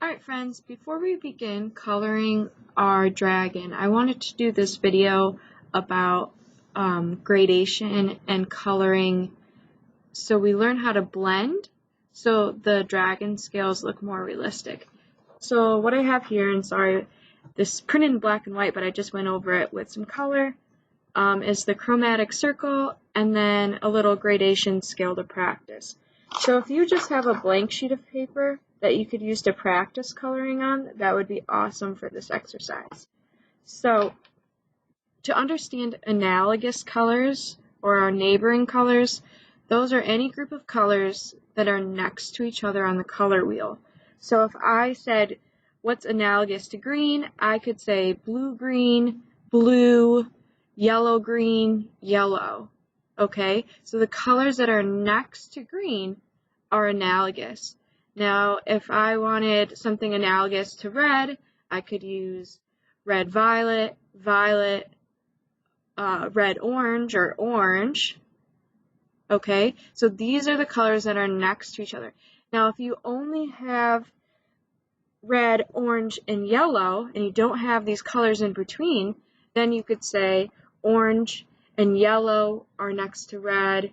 Alright friends, before we begin coloring our dragon, I wanted to do this video about gradation and coloring so we learn how to blend so the dragon scales look more realistic. So what I have here, and sorry, this is printed in black and white, but I just went over it with some color, is the chromatic circle and then a little gradation scale to practice. So if you just have a blank sheet of paper that you could use to practice coloring on, that would be awesome for this exercise. So to understand analogous colors or our neighboring colors, those are any group of colors that are next to each other on the color wheel. So if I said what's analogous to green, I could say blue-green, blue, yellow-green, yellow. Okay, so the colors that are next to green are analogous. Now, if I wanted something analogous to red, I could use red-violet, violet, red-orange, or orange. Okay, so these are the colors that are next to each other. Now, if you only have red, orange, and yellow, and you don't have these colors in between, then you could say orange and yellow are next to red,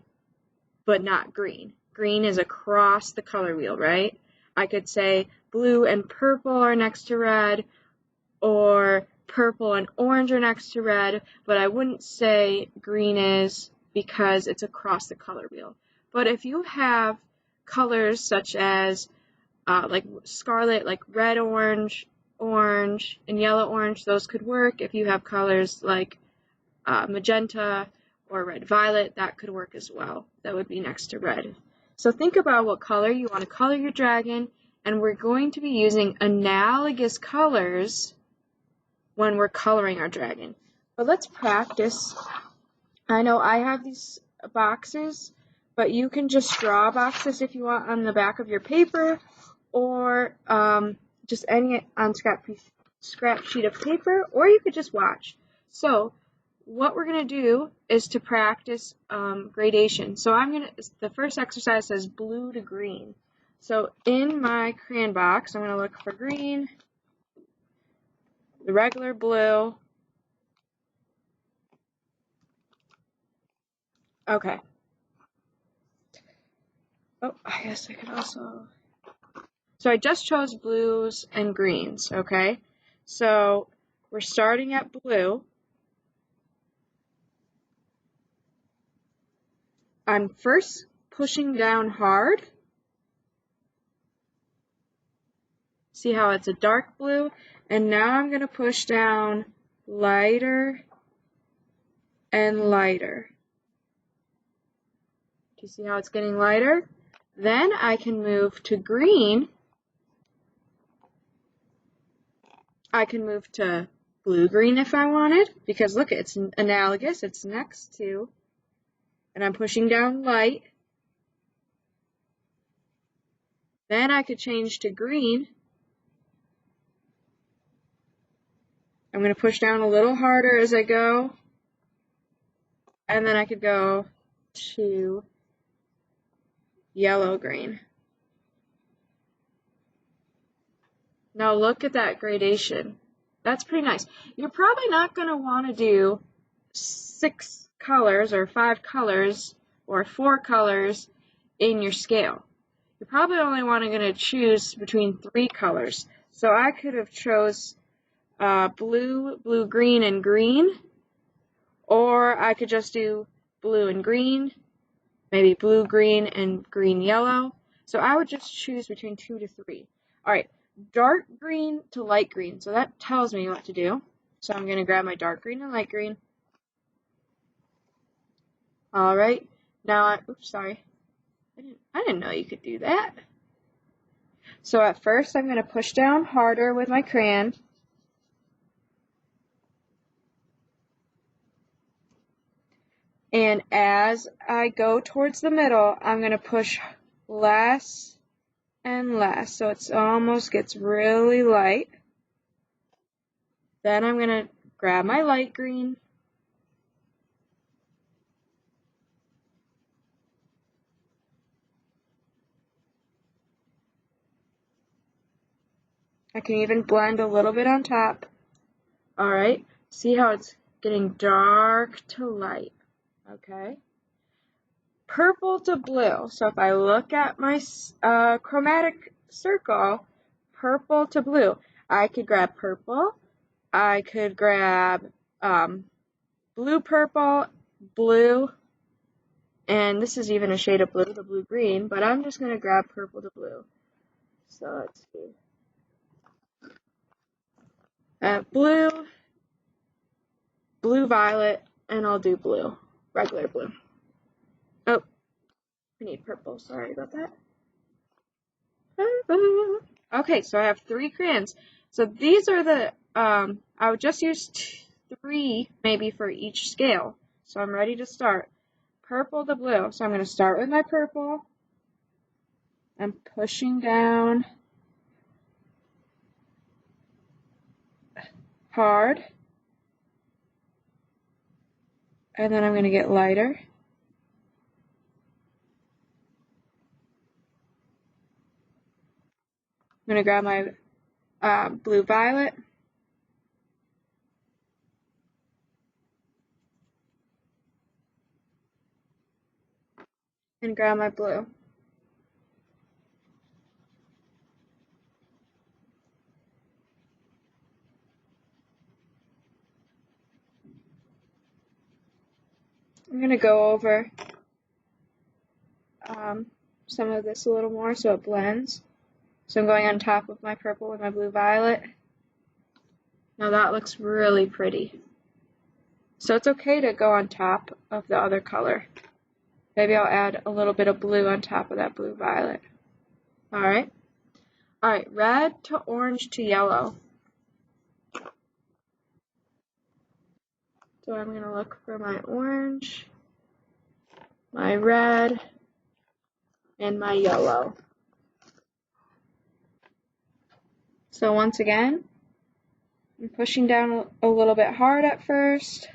but not green. Green is across the color wheel, right? I could say blue and purple are next to red, or purple and orange are next to red, but I wouldn't say green is because it's across the color wheel. But if you have colors such as like scarlet, like red orange, orange, and yellow orange, those could work. If you have colors like magenta or red violet, that could work as well. That would be next to red. So think about what color you want to color your dragon, and we're going to be using analogous colors when we're coloring our dragon. But let's practice. I know I have these boxes, but you can just draw boxes if you want on the back of your paper, or just any on scrap sheet of paper, or you could just watch. So what we're going to do is to practice gradation. So the first exercise says blue to green. So in my crayon box, I'm going to look for green, the regular blue. Okay. Oh, I guess I could also... So I just chose blues and greens, okay? So we're starting at blue. I'm first pushing down hard. See how it's a dark blue? And now I'm going to push down lighter and lighter. Do you see how it's getting lighter? Then I can move to green. I can move to blue-green if I wanted, because look, it's analogous, it's next to, and I'm pushing down light. Then I could change to green. I'm going to push down a little harder as I go, and then I could go to yellow-green. Now look at that gradation. That's pretty nice. You're probably not going to want to do 6 colors or 5 colors or 4 colors in your scale. You're probably only going to choose between 3 colors. So I could have chose blue, blue-green, and green, or I could just do blue and green, maybe blue-green and green-yellow. So I would just choose between 2 to 3. All right. Dark green to light green. So that tells me what to do. So I'm going to grab my dark green and light green. All right. Now, oops, sorry. I didn't know you could do that. So at first, I'm going to push down harder with my crayon. And as I go towards the middle, I'm going to push less and less, so it almost gets really light. Then I'm going to grab my light green, I can even blend a little bit on top. All right, see how it's getting dark to light, okay? Purple to blue. So if I look at my chromatic circle, purple to blue, I could grab purple, I could grab blue purple, blue, and this is even a shade of blue, the blue green, but I'm just going to grab purple to blue. So let's see. Blue, blue violet, and I'll do blue, regular blue. Oh, I need purple, sorry about that. Okay, so I have 3 crayons. So these are the, I would just use 3 maybe for each scale. So I'm ready to start. Purple to blue. So I'm going to start with my purple. I'm pushing down hard. And then I'm going to get lighter. I'm going to grab my blue violet. And grab my blue. I'm going to go over some of this a little more so it blends. So I'm going on top of my purple with my blue violet. Now that looks really pretty. So it's okay to go on top of the other color. Maybe I'll add a little bit of blue on top of that blue violet. Alright. Alright, red to orange to yellow. So I'm going to look for my orange, my red, and my yellow. So once again, I'm pushing down a little bit hard at first.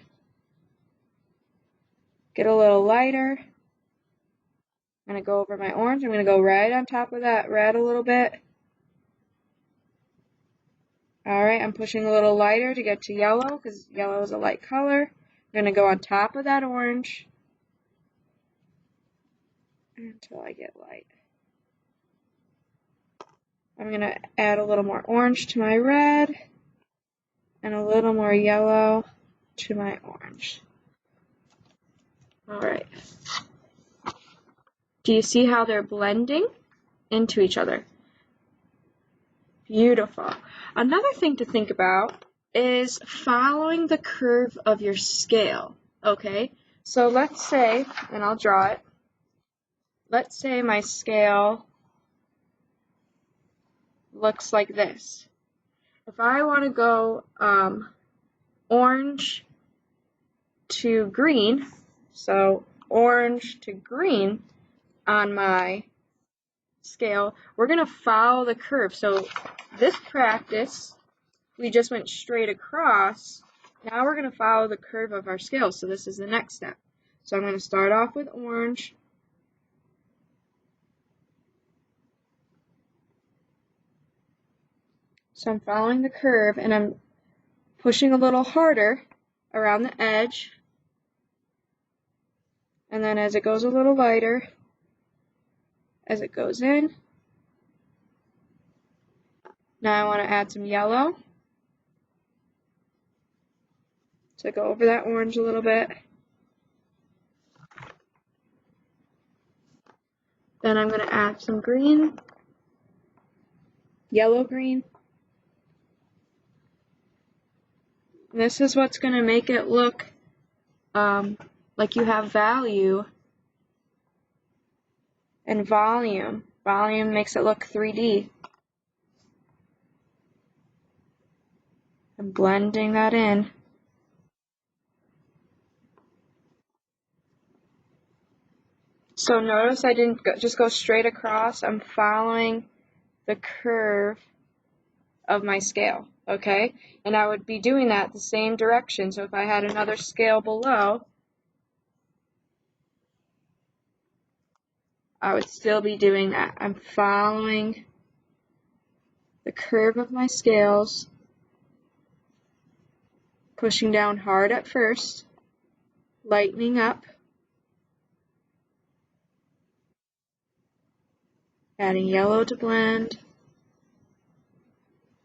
Get a little lighter. I'm going to go over my orange. I'm going to go right on top of that red a little bit. Alright, I'm pushing a little lighter to get to yellow because yellow is a light color. I'm going to go on top of that orange until I get light. I'm going to add a little more orange to my red and a little more yellow to my orange. Alright. Do you see how they're blending into each other? Beautiful. Another thing to think about is following the curve of your scale, okay? So let's say, and I'll draw it, let's say my scale looks like this. If I want to go orange to green, so orange to green on my scale, we're going to follow the curve. So this practice, we just went straight across. Now we're going to follow the curve of our scale. So this is the next step. So I'm going to start off with orange. So I'm following the curve and I'm pushing a little harder around the edge. And then as it goes a little lighter, as it goes in. Now I want to add some yellow. So go over that orange a little bit. Then I'm going to add some green, yellow green. And this is what's going to make it look like you have value and volume. Volume makes it look 3D. I'm blending that in. So notice I didn't just go straight across. I'm following the curve of my scale, okay? And I would be doing that the same direction. So if I had another scale below, I would still be doing that. I'm following the curve of my scales, pushing down hard at first, lightening up, adding yellow to blend,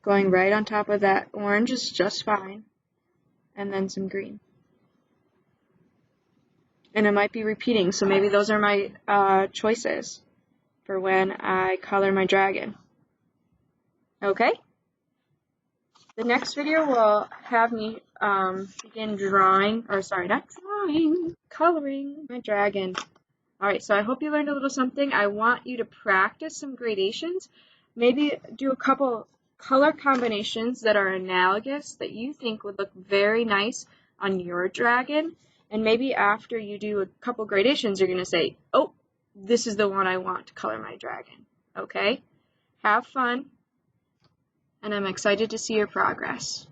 going right on top of that orange is just fine, and then some green. And it might be repeating, so maybe those are my choices for when I color my dragon. Okay? The next video will have me begin coloring my dragon. Alright, so I hope you learned a little something. I want you to practice some gradations. Maybe do a couple color combinations that are analogous that you think would look very nice on your dragon. And maybe after you do a couple gradations, you're going to say, oh, this is the one I want to color my dragon. Okay? Have fun. And I'm excited to see your progress.